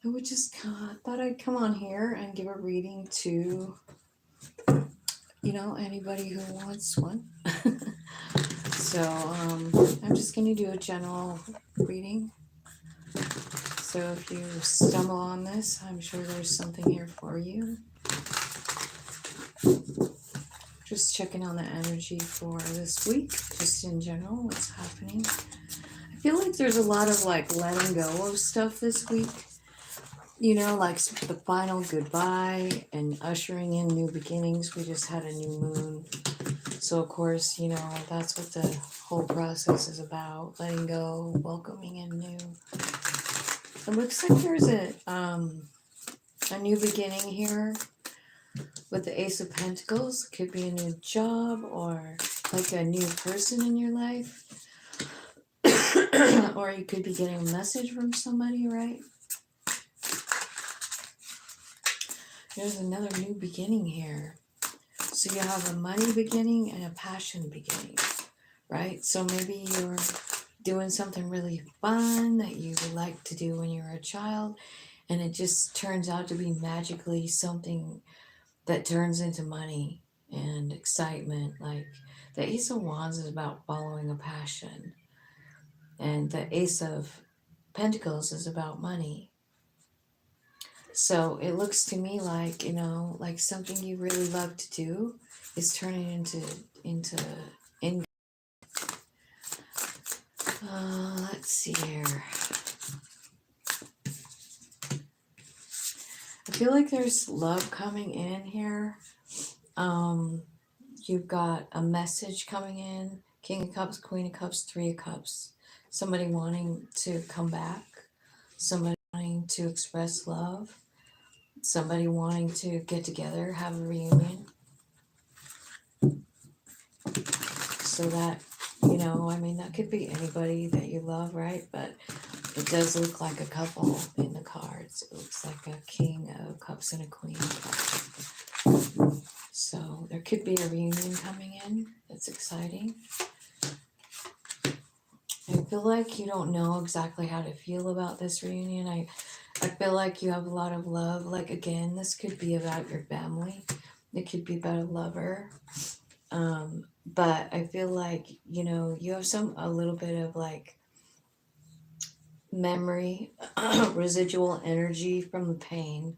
I would just thought I'd come on here and give a reading to, anybody who wants one. So I'm just going to do a general reading. So if you stumble on this, I'm sure there's something here for you. Just checking on the energy for this week, just in general, what's happening. I feel like there's a lot of like letting go of stuff this week. Like the final goodbye and ushering in new beginnings. We just had a new moon. So, of course, that's what the whole process is about, letting go, welcoming in new. It looks like there's a new beginning here with the Ace of Pentacles. Could be a new job or like a new person in your life. Or you could be getting a message from somebody, right? There's another new beginning here. So you have a money beginning and a passion beginning, right? So maybe you're doing something really fun that you would like to do when you were a child, and it just turns out to be magically something that turns into money and excitement. Like the Ace of Wands is about following a passion, and the Ace of Pentacles is about money. So it looks to me like, like something you really love to do is turning into income. Let's see here. I feel like there's love coming in here. You've got a message coming in. King of Cups, Queen of Cups, Three of Cups. Somebody wanting to come back. Somebody wanting to express love. Somebody wanting to get together, have a reunion. So that, that could be anybody that you love, right? But it does look like a couple in the cards. It looks like a King of Cups and a Queen of Cups. So there could be a reunion coming in. That's exciting. I feel like you don't know exactly how to feel about this reunion. I feel like you have a lot of love. Like, again, this could be about your family. It could be about a lover. But I feel like, you have a little bit of like memory, residual energy from the pain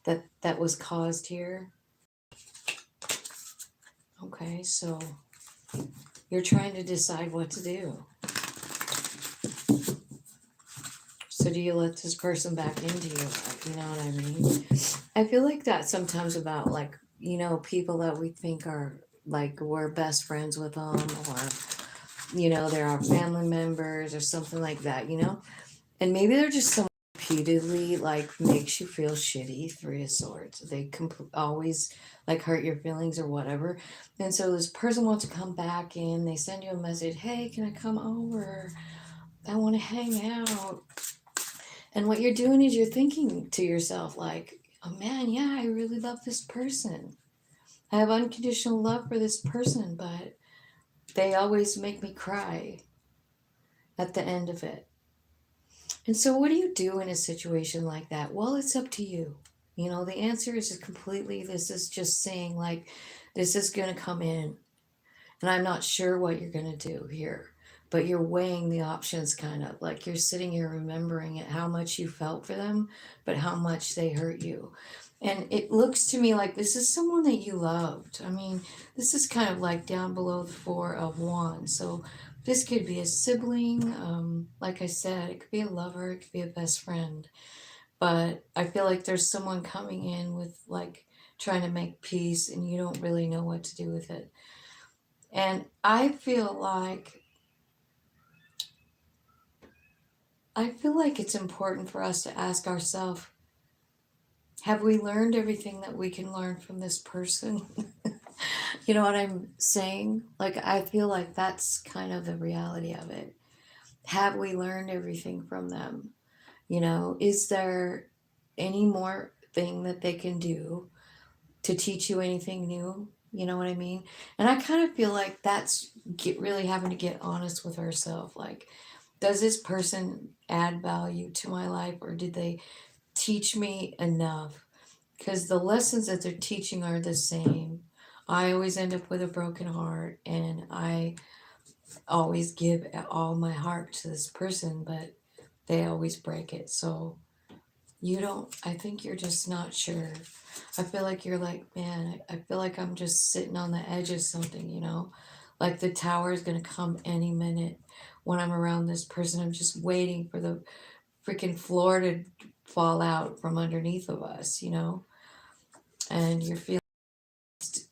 that was caused here. Okay, so you're trying to decide what to do. So do you let this person back into your life? You know what I mean? I feel like that's sometimes about like, people that we think are like we're best friends with them, or, they're our family members or something like that, And maybe they're just so repeatedly like makes you feel shitty. Three of Swords. They always like hurt your feelings or whatever. And so this person wants to come back in. They send you a message. Hey, can I come over? I want to hang out. And what you're doing is you're thinking to yourself like, oh man, yeah, I really love this person. I have unconditional love for this person, but they always make me cry at the end of it. And so what do you do in a situation like that? Well, it's up to you. The answer is just completely, this is just saying like, this is going to come in. And I'm not sure what you're going to do here, but you're weighing the options kind of like you're sitting here remembering it, how much you felt for them, but how much they hurt you. And it looks to me like this is someone that you loved. I mean, this is kind of like down below the Four of Wands. So this could be a sibling. Like I said, it could be a lover, it could be a best friend. But I feel like there's someone coming in with like trying to make peace and you don't really know what to do with it. And I feel like it's important for us to ask ourselves, have we learned everything that we can learn from this person? You know what I'm saying? Like, I feel like that's kind of the reality of it. Have we learned everything from them? Is there any more thing that they can do to teach you anything new? You know what I mean? And I kind of feel like that's really having to get honest with ourselves. Like, does this person add value to my life, or did they teach me enough, because the lessons that they're teaching are the same. I always end up with a broken heart, and I always give all my heart to this person, but they always break it. So you don't, I think you're just not sure. I feel like you're like, man, I feel like I'm just sitting on the edge of something, you know? Like the tower is going to come any minute when I'm around this person. I'm just waiting for the freaking floor to fall out from underneath of us, you know? And you're feeling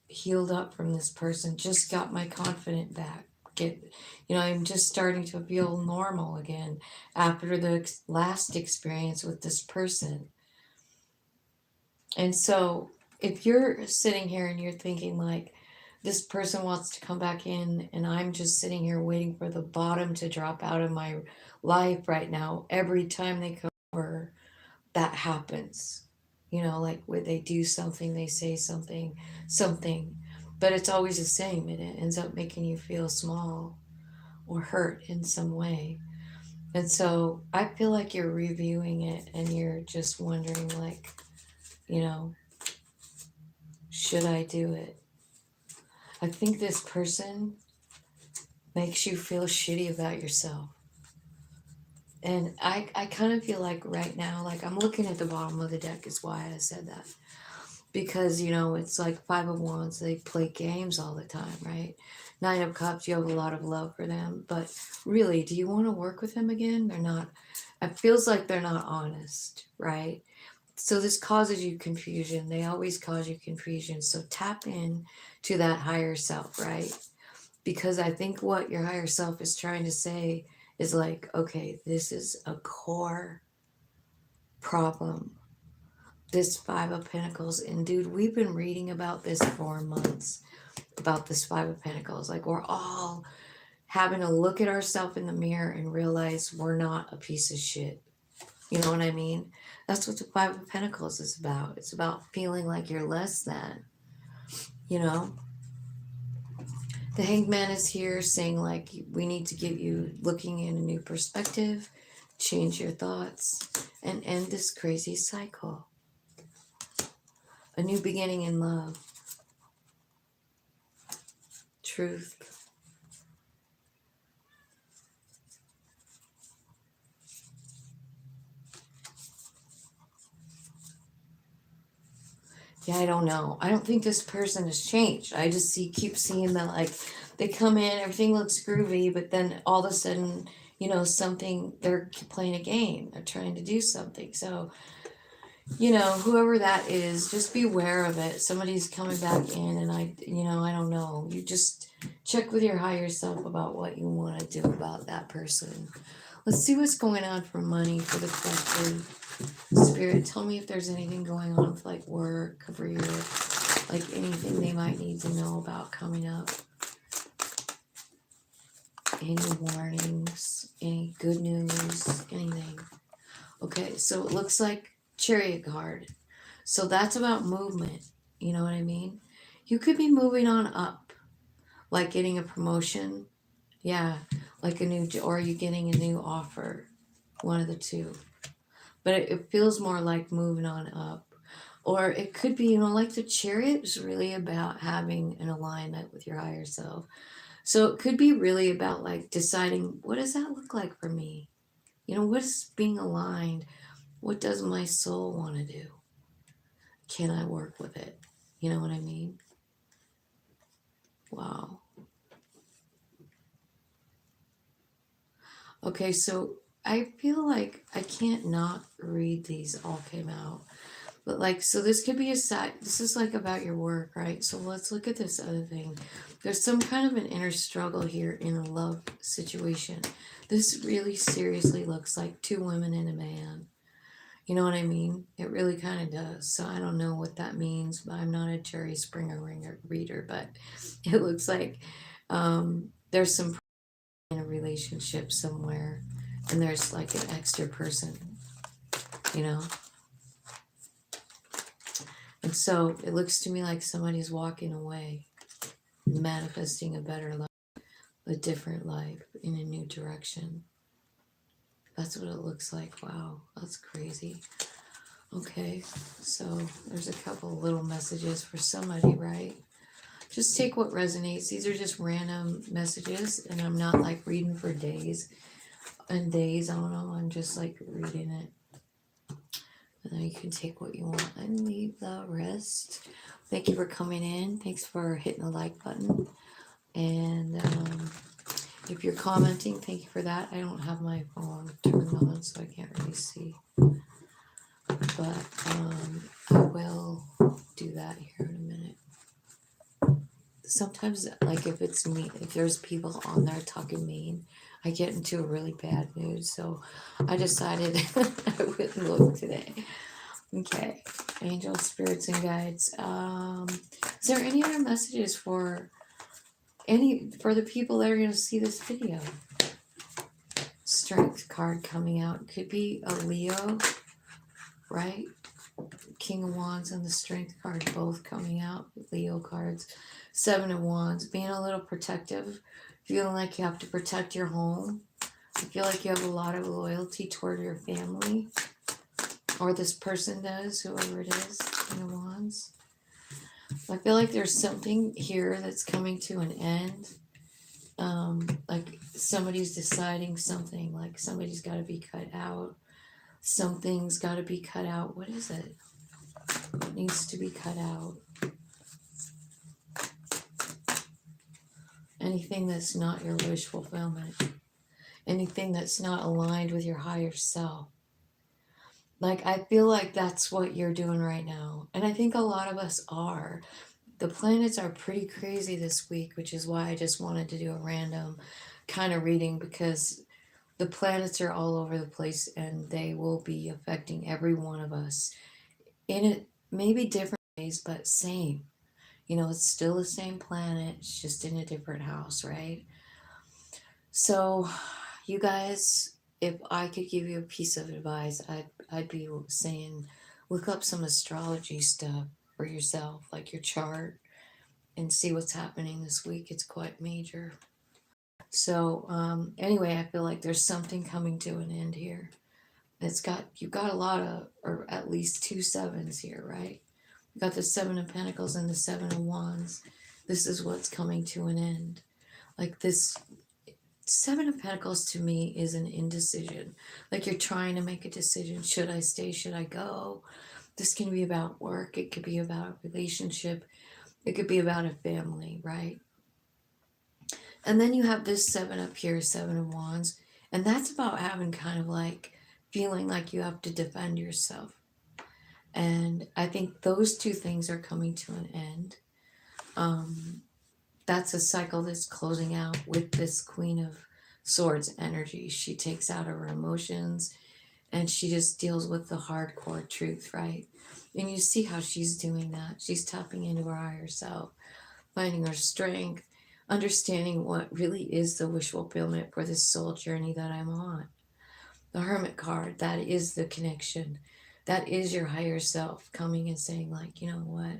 healed up from this person, just got my confidence back. I'm just starting to feel normal again after the last experience with this person. And so if you're sitting here and you're thinking like, this person wants to come back in and I'm just sitting here waiting for the bottom to drop out of my life right now, every time they come over, that happens. Like when they do something, they say something, but it's always the same, and it ends up making you feel small or hurt in some way. And so I feel like you're reviewing it and you're just wondering, like, you know, should I do it? I think this person makes you feel shitty about yourself. And I kind of feel like right now, like I'm looking at the bottom of the deck, is why I said that. Because, it's like Five of Wands, they play games all the time, right? Nine of Cups, you have a lot of love for them. But really, do you want to work with them again? They're not, it feels like they're not honest, right? So this causes you confusion. They always cause you confusion. So tap in to that higher self, right? Because I think what your higher self is trying to say is like, okay, this is a core problem. This Five of Pentacles. And dude, we've been reading about this for months, about this Five of Pentacles. Like we're all having to look at ourselves in the mirror and realize we're not a piece of shit. You know what I mean? That's what the Five of Pentacles is about. It's about feeling like you're less than, you know? The Hanged Man is here saying, like, we need to get you looking in a new perspective, change your thoughts, and end this crazy cycle. A new beginning in love, truth. Yeah, I don't know. I don't think this person has changed. I just keep seeing that, like, they come in, everything looks groovy, but then all of a sudden, something, they're playing a game. They're trying to do something. So, whoever that is, just be aware of it. Somebody's coming back in, and I don't know. You just check with your higher self about what you want to do about that person. Let's see what's going on for money for the collective. Spirit, tell me if there's anything going on with like work, career, like anything they might need to know about coming up. Any warnings, any good news, anything. Okay, so it looks like Chariot card. So that's about movement. You know what I mean? You could be moving on up, like getting a promotion. Yeah, like or are you getting a new offer? One of the two. But it feels more like moving on up. Or it could be, like the Chariot is really about having an alignment with your higher self. So it could be really about like deciding, what does that look like for me? What is being aligned? What does my soul want to do? Can I work with it? You know what I mean? Wow. Okay, so I feel like I can't not read these, all came out. But like, so this could be this is like about your work, right? So let's look at this other thing. There's some kind of an inner struggle here in a love situation. This really seriously looks like two women and a man. You know what I mean? It really kind of does. So I don't know what that means, but I'm not a Jerry Springer reader, but it looks like there's some in a relationship somewhere, and there's like an extra person, you know? And so it looks to me like somebody's walking away, manifesting a better life, a different life in a new direction. That's what it looks like. Wow, that's crazy. Okay, so there's a couple little messages for somebody, right? Just take what resonates. These are just random messages, and I'm not like reading for days and days on them. I'm just like reading it. And then you can take what you want and leave the rest. Thank you for coming in. Thanks for hitting the like button. And if you're commenting, thank you for that. I don't have my phone turned on, so I can't really see. But I will do that here in a minute. Sometimes, like if it's me, if there's people on there talking mean, I get into a really bad mood. So I decided I wouldn't look today. Okay, angels, spirits, and guides. Is there any other messages for the people that are going to see this video? Strength card coming out. Could be a Leo, right? King of Wands and the Strength card both coming out. Leo cards. Seven of Wands. Being a little protective. Feeling like you have to protect your home. I feel like you have a lot of loyalty toward your family. Or this person does, whoever it is. King of Wands. I feel like there's something here that's coming to an end. Like somebody's deciding something. Like somebody's got to be cut out. Something's got to be cut out. What is it? What needs to be cut out? Anything that's not your wish fulfillment. Anything that's not aligned with your higher self. Like, I feel like that's what you're doing right now. And I think a lot of us are. The planets are pretty crazy this week, which is why I just wanted to do a random kind of reading, because the planets are all over the place and they will be affecting every one of us in it, maybe different ways, but same. You know, it's still the same planet, it's just in a different house, right? So, you guys, if I could give you a piece of advice, I'd be saying look up some astrology stuff for yourself, like your chart, and see what's happening this week. It's quite major. So, anyway, I feel like there's something coming to an end here. You've got a lot of, or at least two sevens here, right? You got the Seven of Pentacles and the Seven of Wands. This is what's coming to an end. Like this Seven of Pentacles to me is an indecision. Like you're trying to make a decision. Should I stay? Should I go? This can be about work. It could be about a relationship. It could be about a family, right? And then you have this seven up here, Seven of Wands. And that's about having kind of like feeling like you have to defend yourself. And I think those two things are coming to an end. That's a cycle that's closing out with this Queen of Swords energy. She takes out her emotions and she just deals with the hardcore truth, right? And you see how she's doing that. She's tapping into her higher self, finding her strength, understanding what really is the wish fulfillment for this soul journey that I'm on. The Hermit card, that is the connection. That is your higher self coming and saying, like, you know what?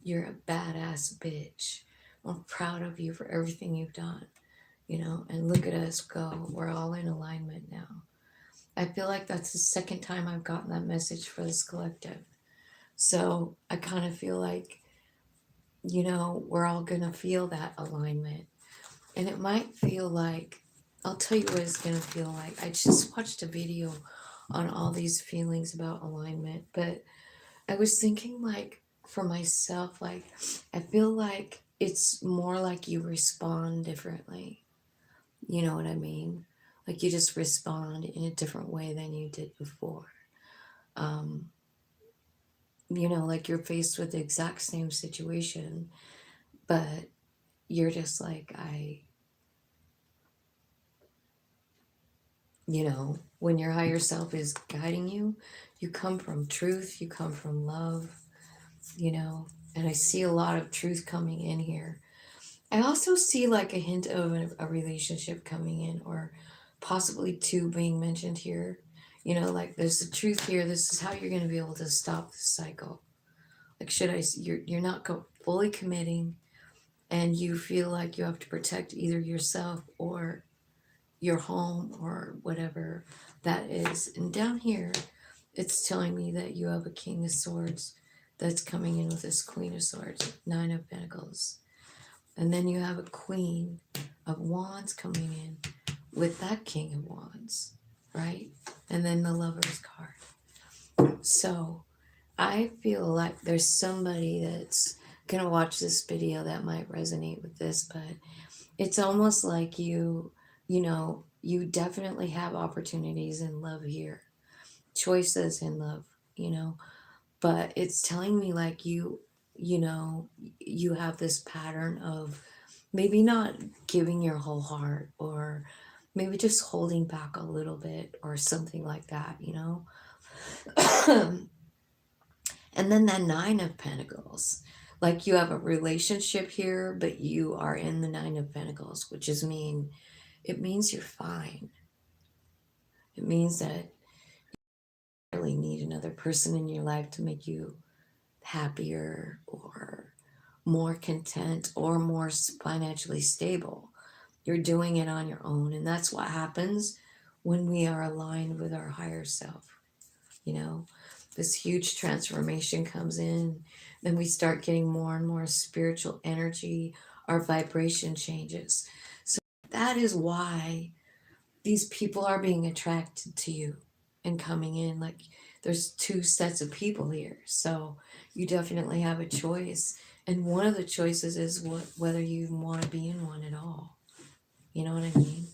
You're a badass bitch. I'm proud of you for everything you've done, you know, and look at us go. We're all in alignment now. I feel like that's the second time I've gotten that message for this collective. So I kind of feel like, you know, we're all going to feel that alignment. And it might feel like, I'll tell you what it's going to feel like. I just watched a video on all these feelings about alignment, but I was thinking, like, for myself, like, I feel like it's more like you respond differently. You know what I mean? Like, you just respond in a different way than you did before. Um, you know, like you're faced with the exact same situation, but you're just like, you know, when your higher self is guiding you, you come from truth, you come from love, you know, and I see a lot of truth coming in here. I also see like a hint of a relationship coming in, or possibly two being mentioned here. You know, like there's the truth here. This is how you're going to be able to stop this cycle. Like, you're not fully committing, and you feel like you have to protect either yourself or your home or whatever that is. And down here, It's telling me that you have a King of Swords that's coming in with this Queen of Swords, Nine of Pentacles. And then you have a Queen of Wands coming in with that King of Wands, right? And then the Lover's card. So I feel like there's somebody that's going to watch this video that might resonate with this, but it's almost like you know, you definitely have opportunities in love here, choices in love, you know, but it's telling me like you know, you have this pattern of maybe not giving your whole heart, or maybe just holding back a little bit or something like that, you know. And then that Nine of Pentacles, like you have a relationship here, but you are in the Nine of Pentacles, which is mean, it means you're fine. It means that you really need another person in your life to make you happier or more content or more financially stable. You're doing it on your own. And that's what happens when we are aligned with our higher self. You know, this huge transformation comes in, then we start getting more and more spiritual energy, our vibration changes. So that is why these people are being attracted to you and coming in. Like there's two sets of people here. So you definitely have a choice. And one of the choices is whether you want to be in one at all. You know what I mean?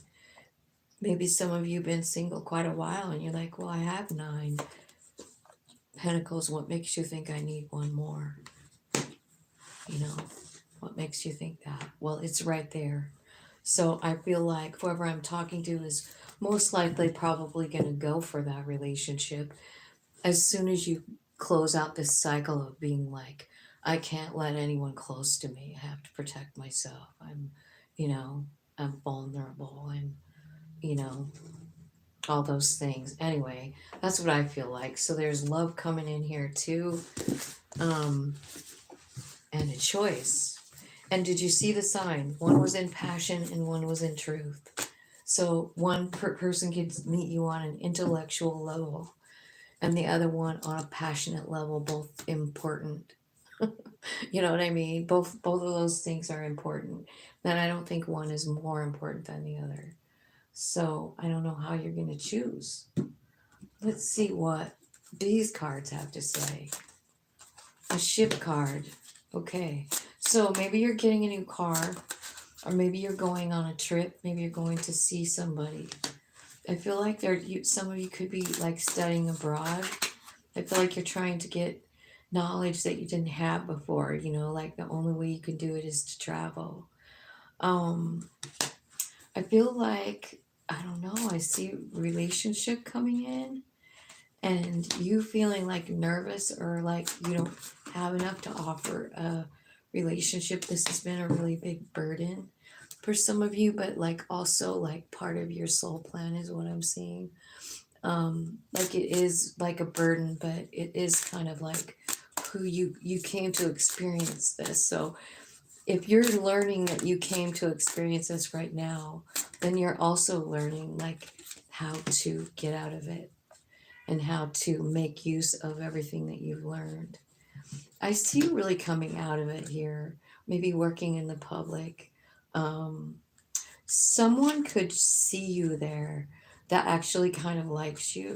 Maybe some of you have been single quite a while and you're like, well, I have Nine Pentacles. What makes you think I need one more? You know, what makes you think that? Well, it's right there. So I feel like whoever I'm talking to is most likely probably going to go for that relationship as soon as you close out this cycle of being like, I can't let anyone close to me. I have to protect myself. You know, I'm vulnerable. You know, all those things. Anyway, that's what I feel like. So there's love coming in here too, and a choice. And did you see the sign? One was in passion and one was in truth. So one person can meet you on an intellectual level, and the other one on a passionate level. Both important. You know what I mean? Both of those things are important. And I don't think one is more important than the other. So I don't know how you're going to choose. Let's see what these cards have to say. A ship card. Okay. So maybe you're getting a new car, or maybe you're going on a trip. Maybe you're going to see somebody. I feel like some of you could be like studying abroad. I feel like you're trying to get knowledge that you didn't have before, you know, like the only way you can do it is to travel. I feel like, I don't know, I see relationship coming in and you feeling like nervous or like you don't have enough to offer a relationship. This has been a really big burden for some of you, but like also like part of your soul plan is what I'm seeing. Like it is like a burden, but it is kind of like who you came to experience this. So if you're learning that you came to experience this right now, then you're also learning like how to get out of it and how to make use of everything that you've learned. I see you really coming out of it here, maybe working in the public. Um, Someone could see you there that actually kind of likes you,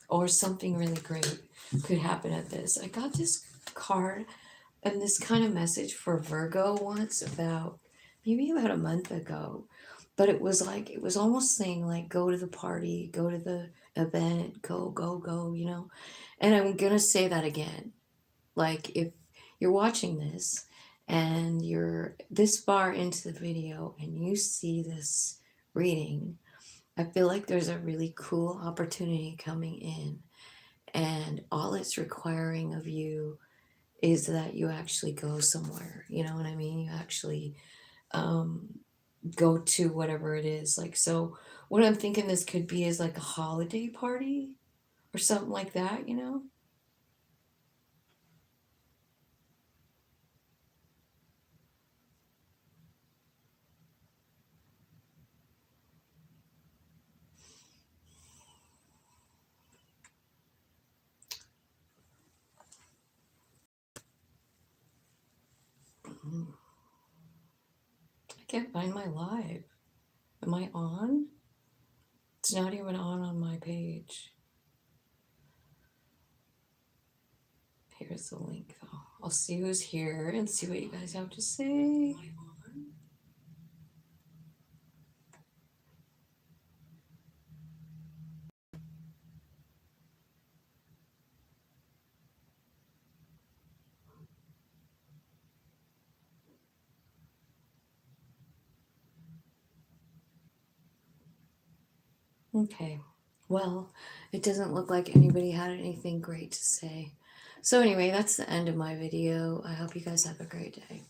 or something really great could happen at this. I got this card and this kind of message for Virgo once about maybe about a month ago, but it was like it was almost saying like go to the party, go to the event, go, you know. And I'm gonna say that again. Like if you're watching this and you're this far into the video and you see this reading, I feel like there's a really cool opportunity coming in, and all it's requiring of you is that you actually go somewhere. You know what I mean? You actually um, go to whatever it is. Like, so what I'm thinking this could be is like a holiday party or something like that, you know? Can't find my live. Am I on? It's not even on my page. Here's the link though. I'll see who's here and see what you guys have to say. Okay. Well, it doesn't look like anybody had anything great to say. So anyway, that's the end of my video. I hope you guys have a great day.